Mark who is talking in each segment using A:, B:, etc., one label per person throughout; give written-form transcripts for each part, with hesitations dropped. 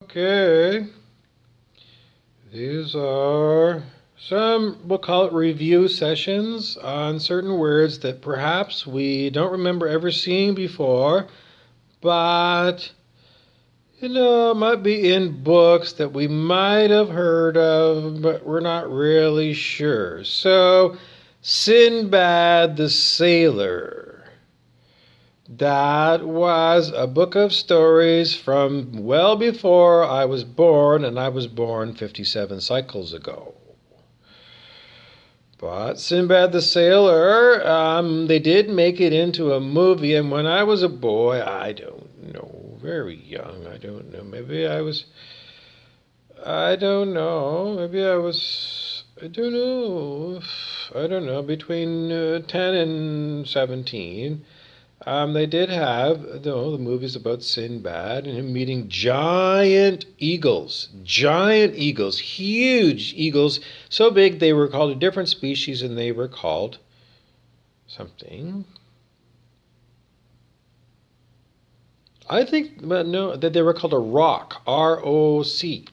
A: Okay, these are some, we'll call it review sessions on certain words that perhaps we don't remember ever seeing before, but might be in books that we might have heard of, but we're not really sure. So, Sinbad the Sailor. That was a book of stories from well before I was born, and I was born 57 cycles ago. But Sinbad the Sailor, they did make it into a movie, and when I was a boy, I don't know, very young, I don't know, maybe I was, I don't know, maybe I was, I don't know, between 10 and 17. They did have the movies about Sinbad and him meeting giant eagles, huge eagles, so big they were called a different species and they were called something. I think, but no, that they were called a roc, R-O-C.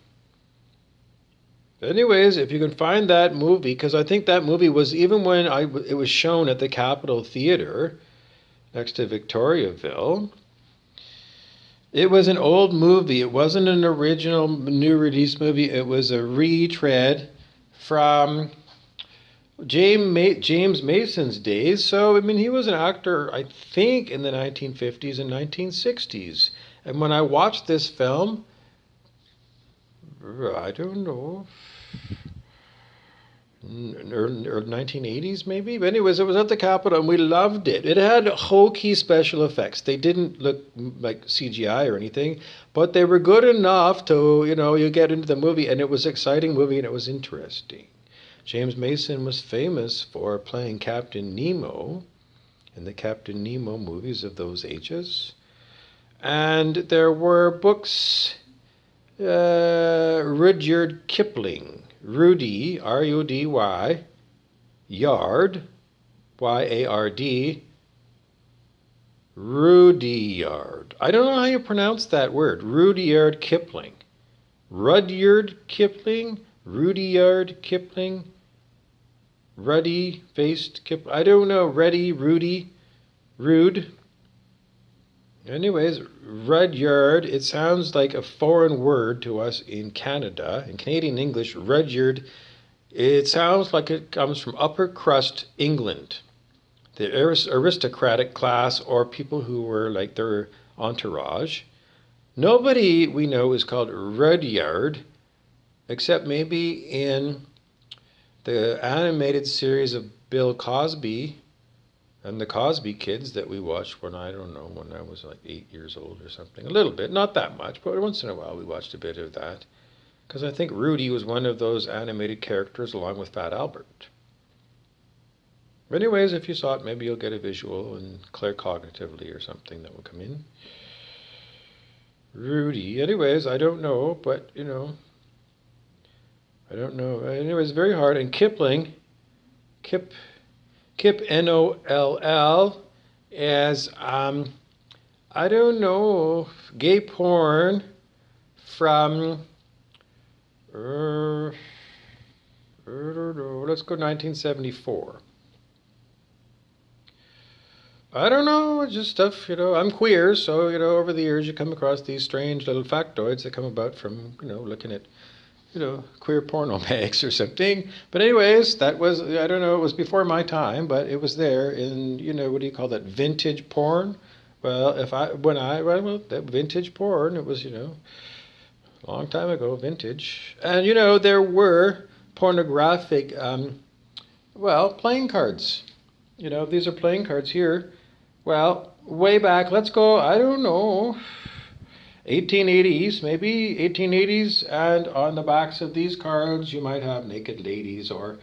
A: Anyways, if you can find that movie, because I think that movie was, even when it was shown at the Capitol Theater next to Victoriaville, it was an old movie. It wasn't an original new release movie. It was a retread from James Mason's days. So, I mean, he was an actor, I think, in the 1950s and 1960s. And when I watched this film, I don't know, or 1980s maybe, but anyways, it was at the Capitol and we loved it. It had hokey special effects. They didn't look like CGI or anything, but they were good enough to, you get into the movie, and it was an exciting movie and it was interesting. James Mason was famous for playing Captain Nemo in the Captain Nemo movies of those ages. And there were books, Rudyard Kipling, Rudy, R-U-D-Y, Yard, Y-A-R-D, Rudyard. I don't know how you pronounce that word, Rudyard Kipling. Rudyard Kipling, Rudyard Kipling, Ruddy-faced Kipling. I don't know, Ruddy, Rudy, Rude. Anyways, Rudyard, it sounds like a foreign word to us in Canada. In Canadian English, Rudyard, it sounds like it comes from upper crust England. The aristocratic class, or people who were like their entourage. Nobody we know is called Rudyard, except maybe in the animated series of Bill Cosby and the Cosby Kids that we watched when I was like 8 years old or something. A little bit, not that much, but once in a while we watched a bit of that. Because I think Rudy was one of those animated characters along with Fat Albert. Anyways, if you saw it, maybe you'll get a visual and claircognitively or something that will come in. Rudy. Anyways, I don't know, but I don't know. Anyways, very hard. And Kipling, Kip N-O-L-L, as, I don't know, gay porn from, let's go 1974. I don't know, it's just stuff, I'm queer, so, over the years you come across these strange little factoids that come about from, looking at queer porno mags or something. But anyways, that was, I don't know, it was before my time, but it was there in, what do you call that, vintage porn? Well, that vintage porn, it was, a long time ago, vintage. And, there were pornographic, playing cards. These are playing cards here. Well, way back, let's go, I don't know, 1880s, maybe 1880s, and on the backs of these cards you might have naked ladies or,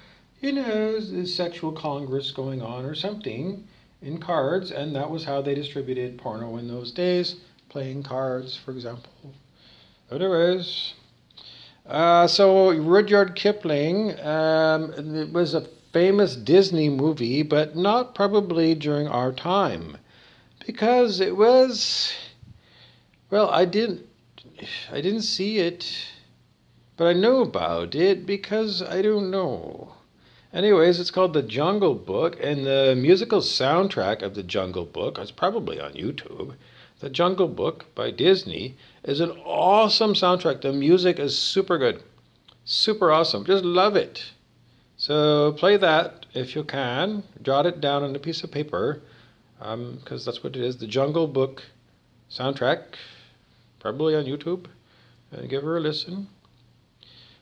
A: sexual congress going on or something in cards, and that was how they distributed porno in those days, playing cards, for example. Anyways, so Rudyard Kipling, it was a famous Disney movie, but not probably during our time, because it was, well, I didn't I didn't see it, but I know about it because I don't know. Anyways, it's called The Jungle Book, and the musical soundtrack of The Jungle Book, it's probably on YouTube. The Jungle Book by Disney is an awesome soundtrack. The music is super good, super awesome. Just love it. So play that if you can. Jot it down on a piece of paper, because that's what it is. The Jungle Book soundtrack, probably on YouTube, and give her a listen.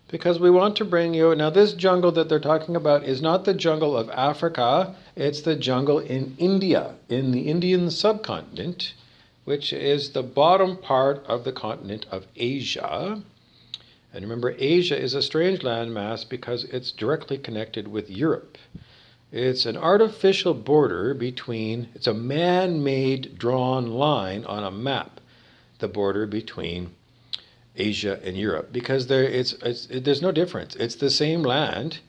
A: Because we want to bring you, now this jungle that they're talking about is not the jungle of Africa, it's the jungle in India, in the Indian subcontinent, which is the bottom part of the continent of Asia. And remember, Asia is a strange landmass because it's directly connected with Europe. It's an artificial border between, it's a man-made drawn line on a map, the border between Asia and Europe, because there's no difference. It's the same land.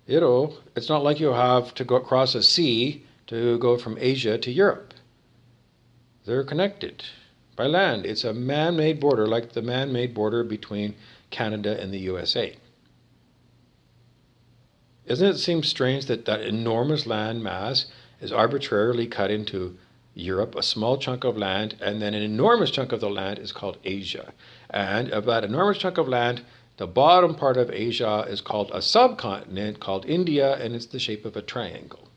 A: It's not like you have to go across a sea to go from Asia to Europe. They're connected by land. It's a man-made border, like the man-made border between Canada and the USA. Doesn't it seem strange that that enormous land mass is arbitrarily cut into Europe, a small chunk of land, and then an enormous chunk of the land is called Asia. And of that enormous chunk of land, the bottom part of Asia is called a subcontinent called India, and it's the shape of a triangle.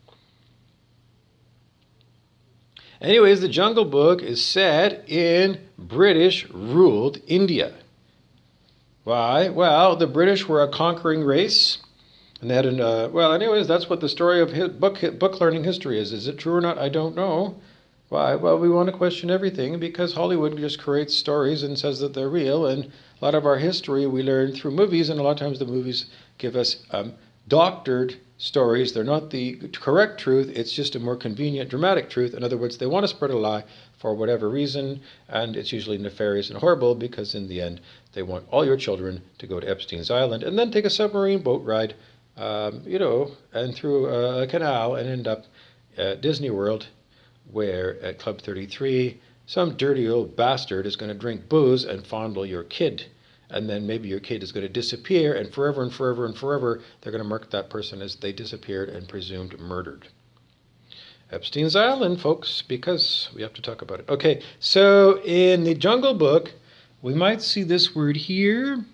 A: Anyways, the Jungle Book is set in British-ruled India. Why? Well, the British were a conquering race. And they had anyways, that's what the story of book learning history is. Is it true or not? I don't know. Why? Well, we want to question everything because Hollywood just creates stories and says that they're real, and a lot of our history we learn through movies, and a lot of times the movies give us doctored stories. They're not the correct truth, it's just a more convenient, dramatic truth. In other words, they want to spread a lie for whatever reason, and it's usually nefarious and horrible because in the end, they want all your children to go to Epstein's Island and then take a submarine boat ride, and through a canal and end up at Disney World, where at Club 33, some dirty old bastard is going to drink booze and fondle your kid. And then maybe your kid is going to disappear, and forever and forever and forever, they're going to mark that person as they disappeared and presumed murdered. Epstein's Island, folks, because we have to talk about it. Okay, so in the Jungle Book, we might see this word here,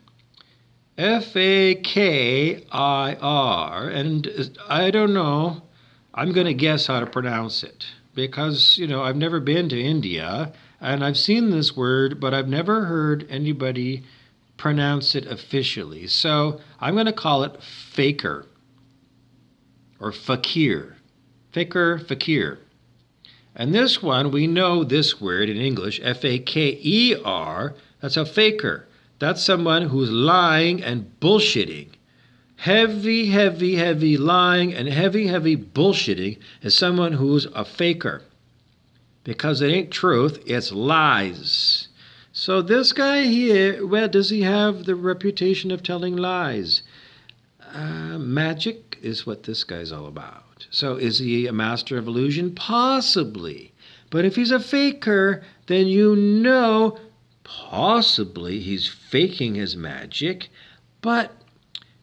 A: FAKIR, and I don't know, I'm going to guess how to pronounce it. Because, I've never been to India, and I've seen this word, but I've never heard anybody pronounce it officially. So I'm going to call it FAKER, or FAKIR. FAKER. And this one, we know this word in English, FAKER, that's a faker. That's someone who's lying and bullshitting. Heavy lying and heavy bullshitting is someone who's a faker. Because it ain't truth, it's lies. So this guy here, well, does he have the reputation of telling lies? Magic is what this guy's all about. So is he a master of illusion? Possibly. But if he's a faker, then possibly he's faking his magic, but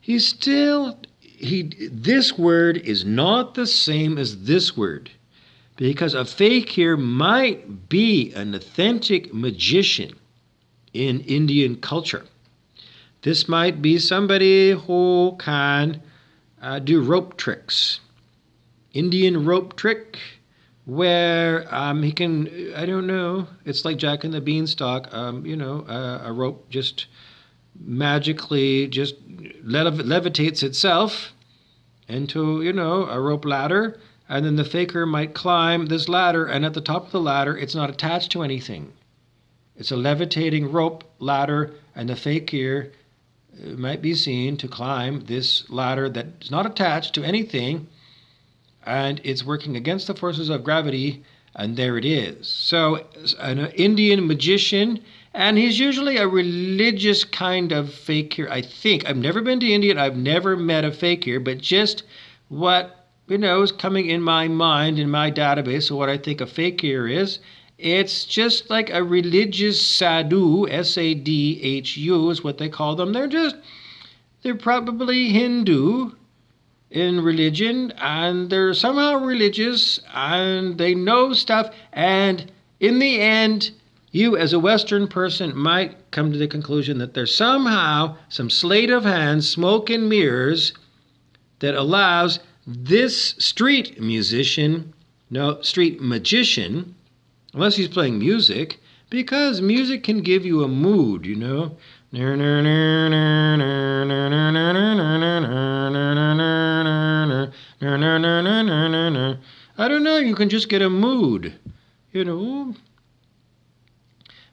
A: this word is not the same as this word, because a fakir might be an authentic magician in Indian culture. This might be somebody who can do rope tricks. Indian rope trick, where he can, I don't know, it's like Jack and the Beanstalk, a rope just magically just levitates itself into, a rope ladder, and then the faker might climb this ladder, and at the top of the ladder, it's not attached to anything. It's a levitating rope ladder, and the fakir might be seen to climb this ladder that's not attached to anything, and it's working against the forces of gravity, and there it is. So an Indian magician, and he's usually a religious kind of fakir, I think. I've never been to India, and I've never met a fakir, but just what, is coming in my mind, in my database, so what I think a fakir is It's just like a religious sadhu, sadhu is what they call them. They're probably Hindu in religion, and they're somehow religious, and they know stuff, and in the end, you as a Western person might come to the conclusion that there's somehow some sleight of hand, smoke and mirrors that allows this street magician, unless he's playing music, because music can give you a mood, you know. I don't know, you can just get a mood, you know.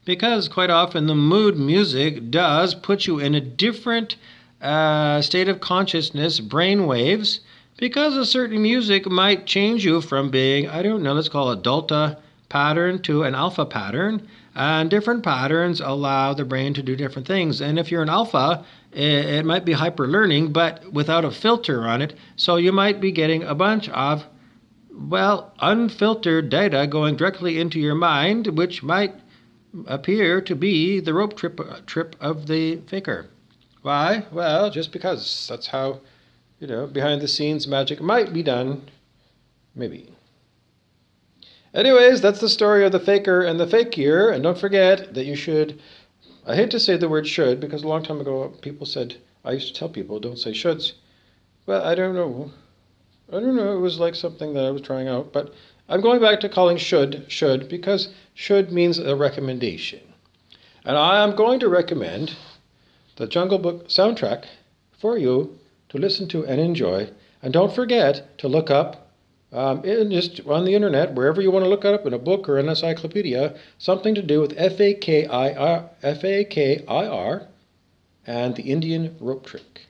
A: Because quite often the mood music does put you in a different state of consciousness, brain waves, because a certain music might change you from being, I don't know, let's call it delta pattern to an alpha pattern. And different patterns allow the brain to do different things. And if you're an alpha, it might be hyper learning, but without a filter on it. So you might be getting a bunch of, well, unfiltered data going directly into your mind, which might appear to be the rope trip of the faker. Why? Well, just because that's how, you know, behind the scenes magic might be done. Maybe. Anyways, that's the story of the faker and the fakir. And don't forget that you should, I hate to say the word should, because a long time ago people said, I used to tell people, don't say shoulds. Well, I don't know. It was like something that I was trying out. But I'm going back to calling should, because should means a recommendation. And I am going to recommend the Jungle Book soundtrack for you to listen to and enjoy. And don't forget to look up just on the internet, wherever you want to look it up in a book or an encyclopedia, something to do with FAKIR and the Indian rope trick.